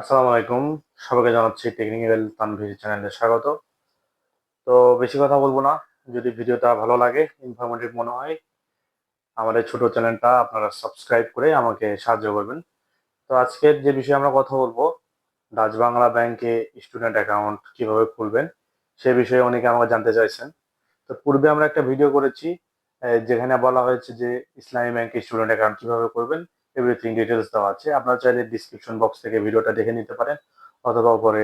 আসসালামু আলাইকুম। সবাইকে জানাচ্ছি টেকনিক্যাল তানভীর চ্যানেলে স্বাগত। তো বেশি কথা বলবো না। যদি ভিডিওটা ভালো লাগে, ইনফরমেটিভ মনে হয়, আমাদের ছোট চ্যানেলটা আপনারা সাবস্ক্রাইব করে আমাকে সাহায্য করবেন। তো আজকের যে বিষয়ে আমরা কথা বলবো, ডাচ বাংলা ব্যাংকে স্টুডেন্ট অ্যাকাউন্ট কিভাবে খুলবেন, সে বিষয়ে অনেকে আমাকে জানতে চাইছেন। তো পূর্বে আমরা একটা ভিডিও করেছি, যেখানে বলা হয়েছে যে ইসলামী ব্যাংকে স্টুডেন্ট অ্যাকাউন্ট কিভাবে করবেন, এভরিথিং ডিটেলস দেওয়া আছে। আপনারা চাইলে ডিসক্রিপশন বক্স থেকে ভিডিওটা দেখে নিতে পারেন, অথবা উপরে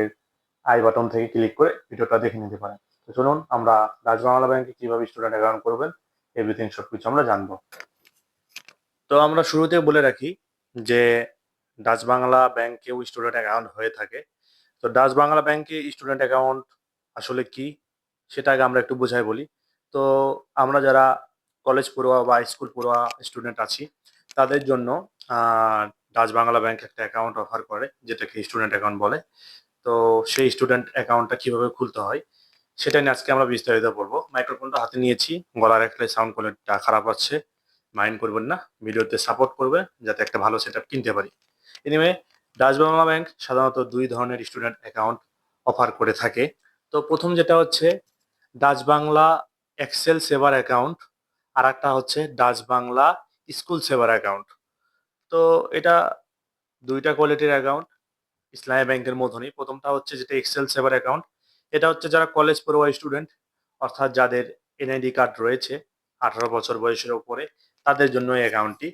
আই বাটন থেকে ক্লিক করে ভিডিওটা দেখে নিতে পারেন। তো চলুন আমরা ডাচ বাংলা ব্যাংকে কিভাবে স্টুডেন্ট অ্যাকাউন্ট করবেন, এভরিথিং সবকিছু আমরা জানবো। তো আমরা শুরুতে বলে রাখি যে ডাচ বাংলা ব্যাংকেও স্টুডেন্ট অ্যাকাউন্ট হয়ে থাকে। তো ডাচ বাংলা ব্যাংকে স্টুডেন্ট অ্যাকাউন্ট আসলে কি, সেটা আগে আমরা একটু বুঝাই বলি। তো আমরা যারা কলেজ পড়ুয়া বা স্কুল পড়ুয়া স্টুডেন্ট আছি, তাদের জন্য ডাচ বাংলা ব্যাংক একটা অ্যাকাউন্ট অফার করে, যেটাকে স্টুডেন্ট অ্যাকাউন্ট বলে। তো সেই স্টুডেন্ট অ্যাকাউন্টটা কিভাবে খুলতে হয় সেটা নিয়ে আজকে আমরা বিস্তারিত পড়বো। মাইক্রোফোনটা হাতে নিয়েছি, গলার একটা সাউন্ড কোয়ালিটিটা খারাপ আছে, মাইন্ড করবেন না। ভিডিওতে সাপোর্ট করবে যাতে একটা ভালো সেটআপ কিনতে পারি। এনিওয়ে, ডাচ বাংলা ব্যাংক সাধারণত দুই ধরনের স্টুডেন্ট অ্যাকাউন্ট অফার করে থাকে। তো প্রথম যেটা হচ্ছে ডাচ বাংলা এক্সেল সেভার অ্যাকাউন্ট, আর একটা হচ্ছে ডাচ বাংলা স্কুল সেভার অ্যাকাউন্ট। তো এটা দুইটা কোয়ালিটির অ্যাকাউন্ট, ইসলামী ব্যাংকের মতনই। প্রথমটা হচ্ছে যেটা এক্সেল সেভার অ্যাকাউন্ট, এটা হচ্ছে যারা কলেজ পড়ুয়া স্টুডেন্ট, অর্থাৎ যাদের এনআইডি কার্ড রয়েছে 18 বছর বয়সের উপরে, তাদের জন্য এই অ্যাকাউন্টটি।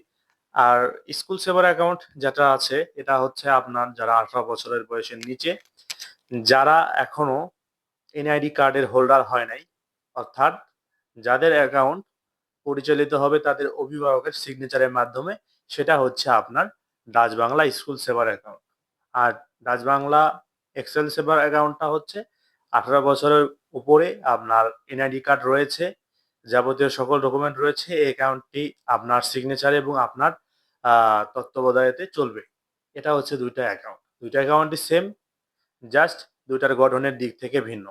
আর স্কুল সেভার অ্যাকাউন্ট যেটা আছে, এটা হচ্ছে আপনার যারা 18 বছরের বয়সের নিচে, যারা এখনো এনআইডি কার্ডের হোল্ডার হয় নাই, অর্থাৎ যাদের অ্যাকাউন্ট পরিচালিত হবে তাদের অভিভাবকের সিগনেচারের মাধ্যমে, সেটা হচ্ছে আপনার ডাচ বাংলা স্কুল সেভার অ্যাকাউন্ট। আর ডাচ বাংলা এক্সেল সেভার অ্যাকাউন্টটা হচ্ছে 18 বছরের উপরে, আপনার এনআইডি কার্ড রয়েছে, যাবতীয় সকল ডকুমেন্ট রয়েছে, এই অ্যাকাউন্টটি আপনার সিগনেচার এবং আপনার তত্ত্বাবধায়তে চলবে। এটা হচ্ছে দুইটা অ্যাকাউন্ট, দুইটা অ্যাকাউন্টই সেম, জাস্ট দুইটার গঠনের দিক থেকে ভিন্ন।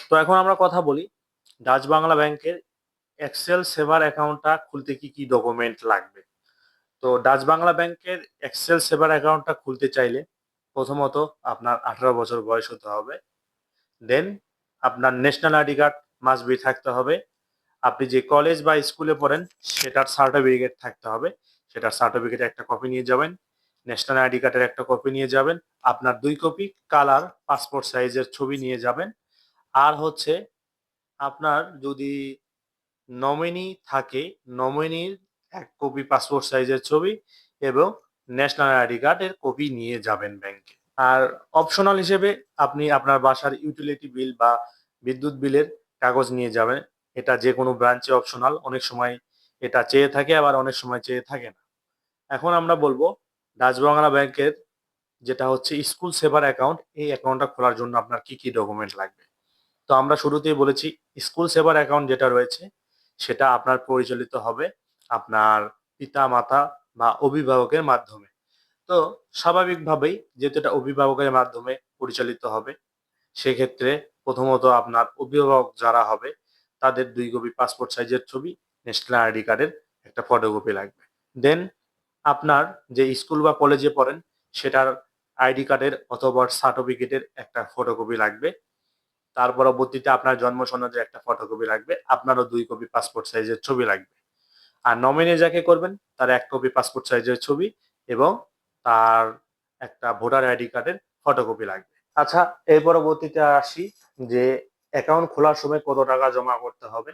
তো এখন আমরা কথা বলি ডাচ বাংলা ব্যাংকের এক্সেল সেভার অ্যাকাউন্টটা খুলতে কি কি ডকুমেন্ট লাগবে। তো ডাচ বাংলা ব্যাংকের এক্সেল সেভার অ্যাকাউন্টটা খুলতে চাইলে প্রথমত আপনার 18 বছর বয়স হতে হবে। দেন আপনার national ID card must be থাকতে হবে। আপনি যে কলেজ বা স্কুলে পড়েন সেটার সার্টিফিকেট থাকতে হবে, সেটার সার্টিফিকেটের একটা কপি নিয়ে যাবেন। ন্যাশনাল আইডি কার্ডের একটা কপি নিয়ে যাবেন। আপনার 2 কপি কালার পাসপোর্ট সাইজের ছবি নিয়ে যাবেন। আর হচ্ছে আপনার যদি নমিনি থাকে, নমিনির 1 কপি পাসপোর্ট সাইজের ছবি এবং ন্যাশনাল আইডি কার্ডের কপি নিয়ে যাবেন ব্যাংকে। আর অপশনাল হিসেবে আপনি আপনার বাসার ইউটিলিটি বিল বা বিদ্যুৎ বিলের কাগজ নিয়ে যাবেন। এটা যে কোনো ব্রাঞ্চে অপশনাল, অনেক সময় এটা চেয়ে থাকে, আবার অনেক সময় চেয়ে থাকে না। এখন আমরা বলবো ডাচ বাংলা ব্যাংকের যেটা হচ্ছে স্কুল সেভার অ্যাকাউন্ট, এই অ্যাকাউন্টটা খোলার জন্য আপনার কি কি ডকুমেন্ট লাগবে। তো আমরা শুরুতেই বলেছি স্কুল সেভার অ্যাকাউন্ট যেটা রয়েছে সেটা আপনার পরিচালিত হবে আপনার পিতা মাতা বা অভিভাবকের মাধ্যমে। তো স্বাভাবিকভাবেই যেহেতু এটা অভিভাবকের মাধ্যমে পরিচালিত হবে, সেক্ষেত্রে প্রথমত আপনার অভিভাবক যারা হবে তাদের 2 কপি পাসপোর্ট সাইজের ছবি, ন্যাশনাল আইডি কার্ডের একটা ফটোকপি লাগবে। দেন আপনার যে স্কুল বা কলেজে পড়েন সেটার আইডি কার্ডের অথবা সার্টিফিকেটের একটা ফটোকপি লাগবে। তার পরবর্তীতে আপনার জন্ম সনদের একটা ফটোকপি লাগবে, আপনারও 2 কপি পাসপোর্ট সাইজের ছবি লাগবে। আর নমিনি যাকে করবেন তার 1 কপি পাসপোর্ট সাইজের ছবি এবং তার একটা ভোটার আইডি কার্ডের ফটোকপি লাগবে। আচ্ছা, এর পরবর্তীতে আসি যে অ্যাকাউন্ট খোলার সময় কত টাকা জমা করতে হবে।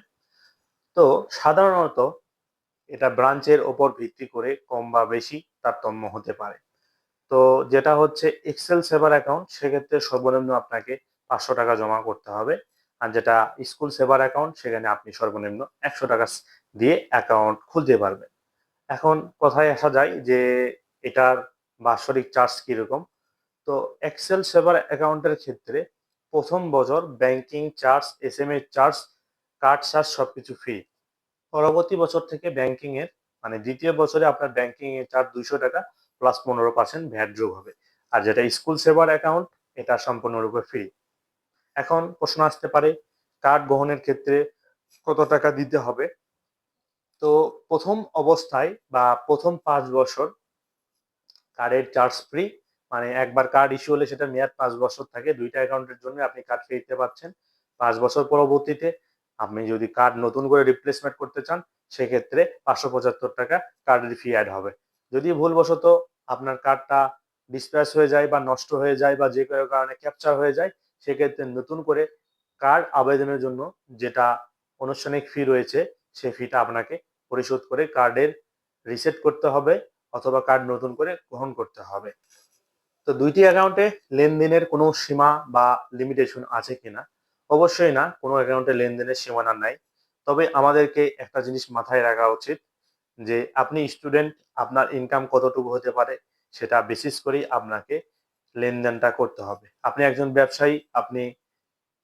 তো সাধারণত এটা ব্রাঞ্চের ওপর ভিত্তি করে কম বা বেশি তারতম্য হতে পারে। তো যেটা হচ্ছে এক্সেল সেভার অ্যাকাউন্ট, সেক্ষেত্রে সর্বনিম্ন আপনাকে 500 টাকা জমা করতে হবে। আর যেটা স্কুল সেভার অ্যাকাউন্ট, সেখানে আপনি সর্বনিম্ন 100 টাকা দিয়ে অ্যাকাউন্ট খুলতে পারবেন। এখন কথায় আসা যায় যে এটার বাৎসরিক চার্জ কিরকম। তো এক্সেল সেভার অ্যাকাউন্টের ক্ষেত্রে প্রথম বছর banking charge, SMS charge, card charge সবকিছু ফ্রি। পরবর্তী বছর থেকে ব্যাংকিং এর মানে দ্বিতীয় বছরে আপনার ব্যাংকিং এর চার্জ 200 টাকা প্লাস 15% ভ্যাট যোগ হবে। আর যেটা স্কুল সেভার অ্যাকাউন্ট, এটা সম্পূর্ণরূপে ফ্রি। এখন প্রশ্ন আসতে পারে কার্ড গ্রহণের ক্ষেত্রে কত টাকা দিতে হবে। তো প্রথম অবস্থায় বা প্রথম 5 বছর কার্ডের চার্জ ফ্রি, মানে একবার কার্ড ইস্যু হলে সেটা মেয়াদ 5 বছর থাকে। 2টা অ্যাকাউন্টের জন্য আপনি কার্ড ফ্রিতে পাচ্ছেন। 5 বছর পরবর্তীতে আপনি যদি কার্ড নতুন করে রিপ্লেসমেন্ট করতে চান, সেক্ষেত্রে ৳৫৭৫ কার্ডের ফি অ্যাড হবে। যদি ভুলবশত আপনার কার্ডটা ডিসপ্যাচ হয়ে যায় বা নষ্ট হয়ে যায় বা যে কোনো কারণে ক্যাপচার হয়ে যায়, সেক্ষেত্রে নতুন করে কার্ড আবেদনের জন্য যেটা আনুষ্ঠানিক ফি রয়েছে, সেই ফিটা আপনাকে পরিশোধ করে কার্ডের রিসেট করতে হবে অথবা কার্ড নতুন করে গ্রহণ করতে হবে। তো ২টি অ্যাকাউন্টে লেনদেনের কোনো সীমা বা লিমিটেশন আছে কিনা? অবশ্যই না, কোনো অ্যাকাউন্টে লেনদেনের সীমানা নাই। তবে আমাদেরকে একটা জিনিস মাথায় রাখা উচিত যে আপনি স্টুডেন্ট, আপনার ইনকাম কতটুকু হতে পারে সেটা বেসিস করেই আপনাকে লেনদেনটা করতে হবে। আপনি একজন ব্যবসায়ী, আপনি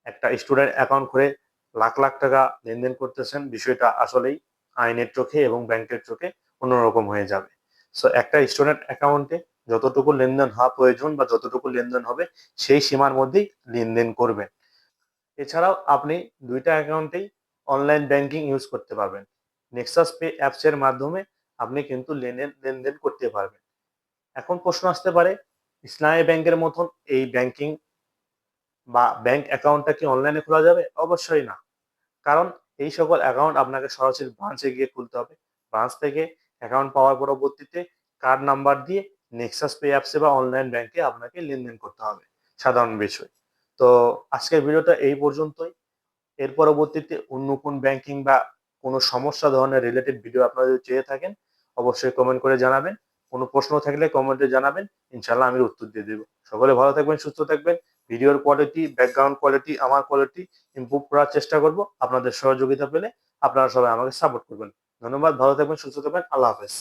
একটা স্টুডেন্ট অ্যাকাউন্ট খুলে লাখ লাখ টাকা লেনদেন করতেছেন, বিষয়টা আসলেই আইনের চোখে এবং ব্যাংকের চোখে অন্যরকম হয়ে যাবে। সো একটা স্টুডেন্ট অ্যাকাউন্টে যতটুকু লেনদেন হওয়া প্রয়োজন বা যতটুকু লেনদেন হবে সেই সীমার মধ্যেই লেনদেন করবেন। এছাড়াও আপনি ২টা অ্যাকাউন্টেই অনলাইন ব্যাংকিং ইউজ করতে পারবেন। নেক্সাস পে অ্যাপস এর মাধ্যমে আপনি কিন্তু লেনদেন করতে পারবেন। এখন প্রশ্ন আসতে পারে, ইসলামী ব্যাংকের মতন এই ব্যাংকিং বা ব্যাংক অ্যাকাউন্টটা কি অনলাইনে খোলা যাবে? অবশ্যই না। কারণ এই সকল অ্যাকাউন্ট আপনাকে সরাসরি ব্রাঞ্চে গিয়ে খুলতে হবে। ব্রাঞ্চ থেকে অ্যাকাউন্ট পাওয়ার পরবর্তীতে কার্ড নাম্বার দিয়ে নেক্সাস পে অ্যাপসে বা অনলাইন ব্যাংকে আপনাকে লেনদেন করতে হবে। সাধারণ বিষয়। তো আজকের ভিডিওটা এই পর্যন্তই। এর পরবর্তীতে অন্য কোন ব্যাংকিং বা কোনো সমস্যা ধরনের রিলেটেড ভিডিও আপনারা যদি চেয়ে থাকেন, অবশ্যই কমেন্ট করে জানাবেন। কোনো প্রশ্ন থাকলে কমেন্টে জানাবেন। ইনশাআল্লাহ আমি উত্তর দিয়ে দেব। সকলে ভালো থাকবেন, সুস্থ থাকবেন। ভিডিওর কোয়ালিটি, ব্যাকগ্রাউন্ড কোয়ালিটি, আমার কোয়ালিটি ইমপ্রুভ করার চেষ্টা করব। আপনাদের সহযোগিতা পেলে আপনারা সবাই আমাকে সাপোর্ট করবেন। ধন্যবাদ, ভালো থাকবেন, সুস্থ থাকবেন। আল্লাহ হাফেজ।